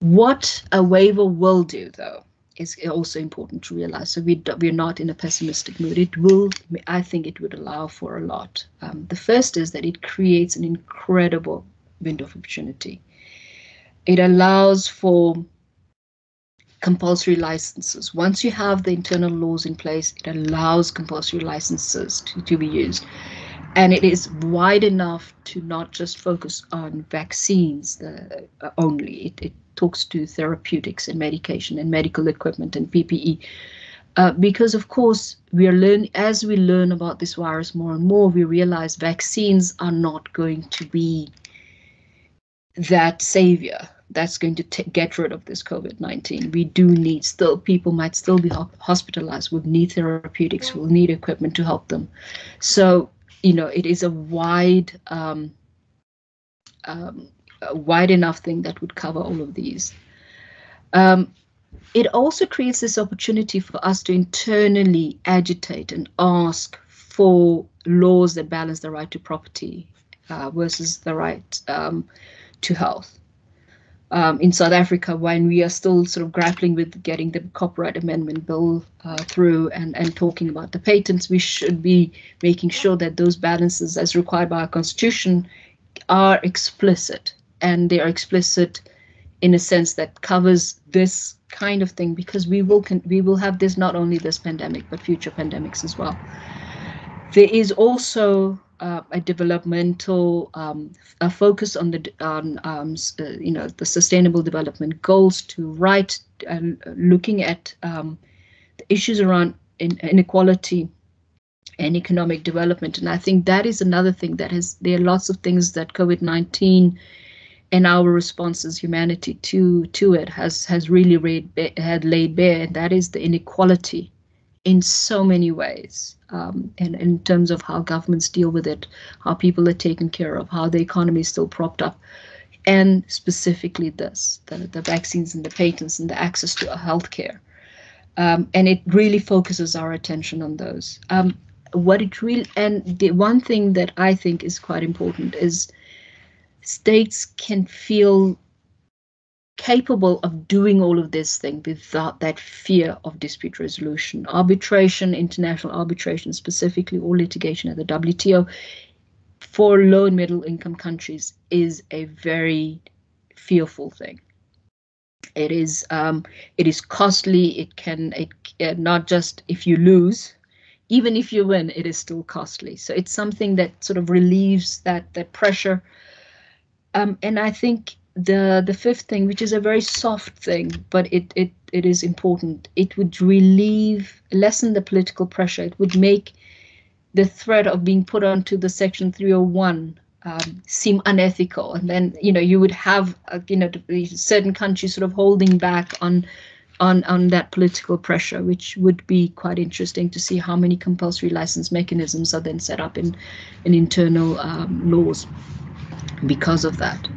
What a waiver will do, though, is also important to realize. So we're not in a pessimistic mood. It will, I think it would allow for a lot. The first is that it creates an incredible window of opportunity. It allows for compulsory licenses. Once you have the internal laws in place, it allows compulsory licenses to be used. And it is wide enough to not just focus on vaccines only. It talks to therapeutics and medication and medical equipment and PPE. Because, of course, as we learn about this virus more and more, we realize vaccines are not going to be that savior that's going to get rid of this COVID-19. We do need people might still be hospitalized, will need therapeutics, will need equipment to help them. So, it is a wide enough thing that would cover all of these. It also creates this opportunity for us to internally agitate and ask for laws that balance the right to property versus the right to health. In South Africa, when we are still sort of grappling with getting the Copyright Amendment Bill through and talking about the patents, we should be making sure that those balances, as required by our Constitution, are explicit. And they are explicit in a sense that covers this kind of thing, because we will have this, not only this pandemic, but future pandemics as well. There is also a developmental a focus on the sustainable development goals to looking at the issues around inequality and economic development. And I think that is another thing there are lots of things that COVID-19 and our response as humanity to it has really laid bare, and that is the inequality in so many ways, and in terms of how governments deal with it, how people are taken care of, how the economy is still propped up, and specifically the vaccines and the patents and the access to healthcare. And it really focuses our attention on those. And the one thing that I think is quite important is states can feel capable of doing all of this thing without that fear of dispute resolution. Arbitration, international arbitration specifically, or litigation at the WTO, for low and middle income countries is a very fearful thing. It is costly. It not just if you lose, even if you win, it is still costly. So it's something that sort of relieves that pressure. And I think the fifth thing, which is a very soft thing, but it is important, it would lessen the political pressure. It would make the threat of being put onto the Section 301 seem unethical. And then, you would have, certain countries sort of holding back on that political pressure, which would be quite interesting to see how many compulsory license mechanisms are then set up in internal laws because of that.